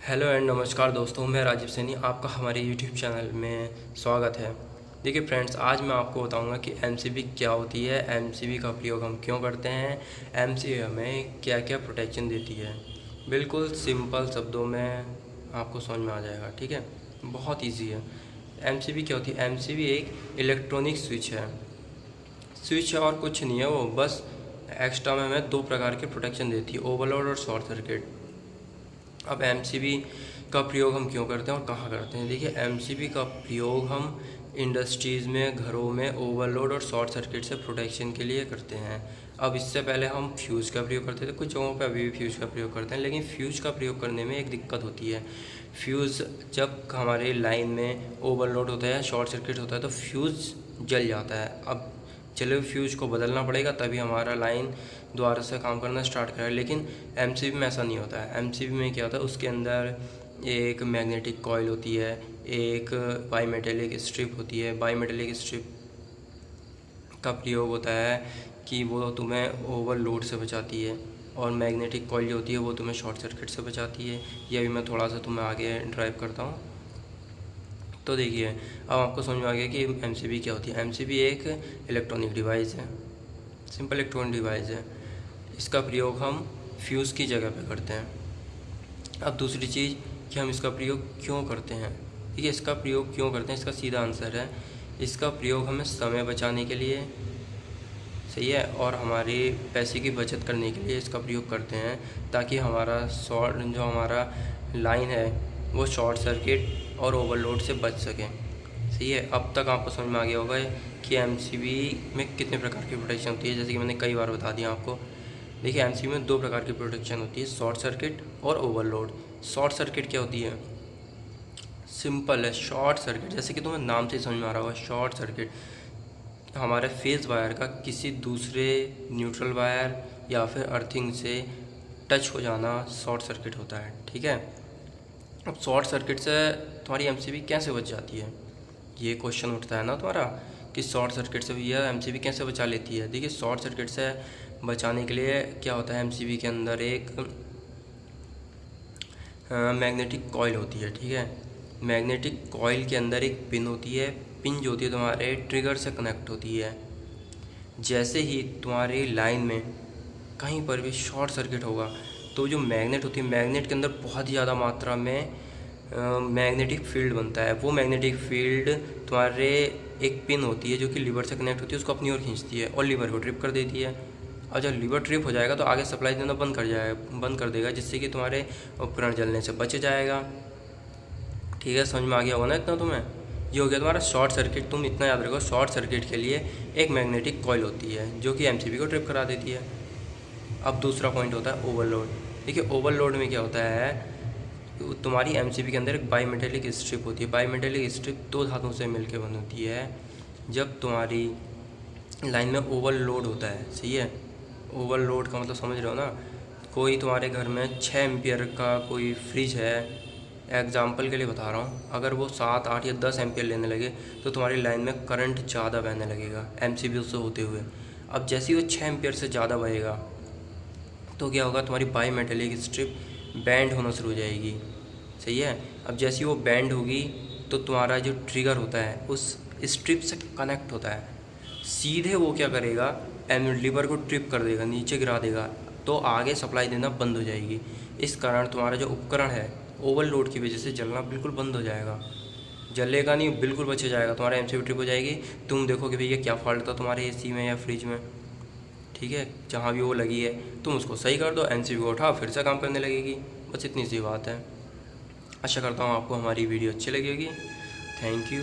Hello and नमस्कार दोस्तों, मैं राजीव सैनी, आपका हमारे यूट्यूब चैनल में स्वागत है। देखिए फ्रेंड्स, आज मैं आपको बताऊंगा कि एमसीबी क्या होती है, एमसीबी का प्रयोग हम क्यों करते हैं, एमसीबी हमें क्या क्या प्रोटेक्शन देती है। बिल्कुल सिंपल शब्दों में आपको समझ में आ जाएगा, ठीक है। बहुत ईजी है। एमसीबी क्या होती है? एमसीबी एक इलेक्ट्रॉनिक स्विच है। स्विच है और कुछ नहीं है, वो बस एक्स्ट्रा में हमें दो प्रकार के प्रोटेक्शन देती है, ओवरलोड और शॉर्ट सर्किट। अब एमसीबी का प्रयोग हम क्यों करते हैं और कहाँ करते हैं? देखिए, एमसीबी का प्रयोग हम इंडस्ट्रीज़ में, घरों में ओवरलोड और शॉर्ट सर्किट से प्रोटेक्शन के लिए करते हैं। अब इससे पहले हम फ्यूज़ का प्रयोग करते थे, कुछ जगहों पे अभी भी फ्यूज़ का प्रयोग करते हैं, लेकिन फ्यूज़ का प्रयोग करने में एक दिक्कत होती है। फ्यूज़ जब हमारे लाइन में ओवरलोड होता है, शॉर्ट सर्किट होता है, तो फ्यूज़ जल जाता है। अब चलो, फ्यूज को बदलना पड़ेगा तभी हमारा लाइन दोबारा से काम करना स्टार्ट करेगा। लेकिन एमसीबी में ऐसा नहीं होता है। एमसीबी में क्या होता है, उसके अंदर एक मैग्नेटिक कॉइल होती है, एक बाईमेटेलिक स्ट्रिप होती है। बाईमेटेलिक स्ट्रिप का प्रयोग होता है कि वो तुम्हें ओवरलोड से बचाती है, और मैग्नेटिक कॉइल जो होती है वो तुम्हें शॉर्ट सर्किट से बचाती है। ये अभी मैं थोड़ा सा तुम्हें आगे ड्राइव करता हूँ। तो देखिए, अब आपको समझ में आ गया कि एमसीबी क्या होती है। एमसीबी एक इलेक्ट्रॉनिक डिवाइस है, सिंपल इलेक्ट्रॉनिक डिवाइस है। इसका प्रयोग हम फ्यूज़ की जगह पे करते हैं। अब दूसरी चीज़ कि हम इसका प्रयोग क्यों करते हैं। देखिए, इसका प्रयोग क्यों करते हैं, इसका सीधा आंसर है, इसका प्रयोग हमें समय बचाने के लिए, सही है, और हमारे पैसे की बचत करने के लिए इसका प्रयोग करते हैं, ताकि हमारा हमारा लाइन है वो शॉर्ट सर्किट और ओवरलोड से बच सके। सही है। अब तक आपको समझ में आ गया होगा कि एमसीबी में कितने प्रकार की प्रोटेक्शन होती है, जैसे कि मैंने कई बार बता दिया आपको। देखिए, एमसीबी में दो प्रकार की प्रोटेक्शन होती है, शॉर्ट सर्किट और ओवरलोड। शॉर्ट सर्किट क्या होती है? सिंपल है, शॉर्ट सर्किट जैसे कि तुम्हें नाम से समझ में आ रहा होगा, शॉर्ट सर्किट हमारे फेज़ वायर का किसी दूसरे न्यूट्रल वायर या फिर अर्थिंग से टच हो जाना शॉर्ट सर्किट होता है, ठीक है। अब शॉर्ट सर्किट से तुम्हारी एमसीबी कैसे बच जाती है, ये क्वेश्चन उठता है ना तुम्हारा, कि शॉर्ट सर्किट से भी यह एमसीबी कैसे बचा लेती है। देखिए, शॉर्ट सर्किट से बचाने के लिए क्या होता है, एमसीबी के अंदर एक मैग्नेटिक कॉइल होती है, ठीक है। मैग्नेटिक कॉइल के अंदर एक पिन होती है। पिन जो होती है तुम्हारे ट्रिगर से कनेक्ट होती है। जैसे ही तुम्हारी लाइन में कहीं पर भी शॉर्ट सर्किट होगा, तो जो मैग्नेट होती है, मैग्नेट के अंदर बहुत ही ज़्यादा मात्रा में मैग्नेटिक फील्ड बनता है। वो मैग्नेटिक फील्ड तुम्हारे एक पिन होती है जो कि लीवर से कनेक्ट होती है, उसको अपनी ओर खींचती है और लीवर को ट्रिप कर देती है। और जब लीवर ट्रिप हो जाएगा तो आगे सप्लाई देना बंद कर देगा, जिससे कि तुम्हारे उपकरण जलने से बच जाएगा। ठीक है, समझ में आ गया होगा ना इतना तुम्हें। ये हो गया तुम्हारा शॉर्ट सर्किट। तुम इतना याद रखो, शॉर्ट सर्किट के लिए एक मैग्नेटिक कॉइल होती है जो कि एमसीबी को ट्रिप करा देती है। अब दूसरा पॉइंट होता है ओवरलोड। देखिए, ओवरलोड में क्या होता है, तुम्हारी एमसीबी के अंदर एक बाईमेटेलिक स्ट्रिप होती है। बाईमेटेलिक स्ट्रिप दो धातुओं से मिलकर बनी होती है। जब तुम्हारी लाइन में ओवरलोड होता है, सही है, ओवरलोड का मतलब समझ रहे हो ना, कोई तुम्हारे घर में 6 एम्पियर का कोई फ्रिज है, एग्जाम्पल के लिए बता रहा हूँ, अगर वो 7, 8 या 10 एम्पियर लेने लगे तो तुम्हारी लाइन में करंट ज़्यादा बहने लगेगा एमसीबी से होते हुए। अब जैसे ही वो 6 एम्पियर से ज़्यादा बहेगा तो क्या होगा, तुम्हारी बाई मेटेलिक स्ट्रिप बैंड होना शुरू हो जाएगी, सही है। अब जैसे ही वो बैंड होगी तो तुम्हारा जो ट्रिगर होता है उस स्ट्रिप से कनेक्ट होता है, सीधे वो क्या करेगा, लीवर को ट्रिप कर देगा, नीचे गिरा देगा, तो आगे सप्लाई देना बंद हो जाएगी। इस कारण तुम्हारा जो उपकरण है ओवरलोड की वजह से जलना बिल्कुल बंद हो जाएगा। जलेगा नहीं, बिल्कुल बच जाएगा, तुम्हारा एमसीबी ट्रिप हो जाएगी। तुम देखोगे भैया क्या फॉल्ट था तुम्हारे एसी में या फ्रिज में, ठीक है, जहाँ भी वो लगी है तुम उसको सही कर दो, एमसीबी को उठाओ, फिर से काम करने लगेगी। बस इतनी सी बात है। आशा करता हूँ आपको हमारी वीडियो अच्छी लगी होगी। Thank you.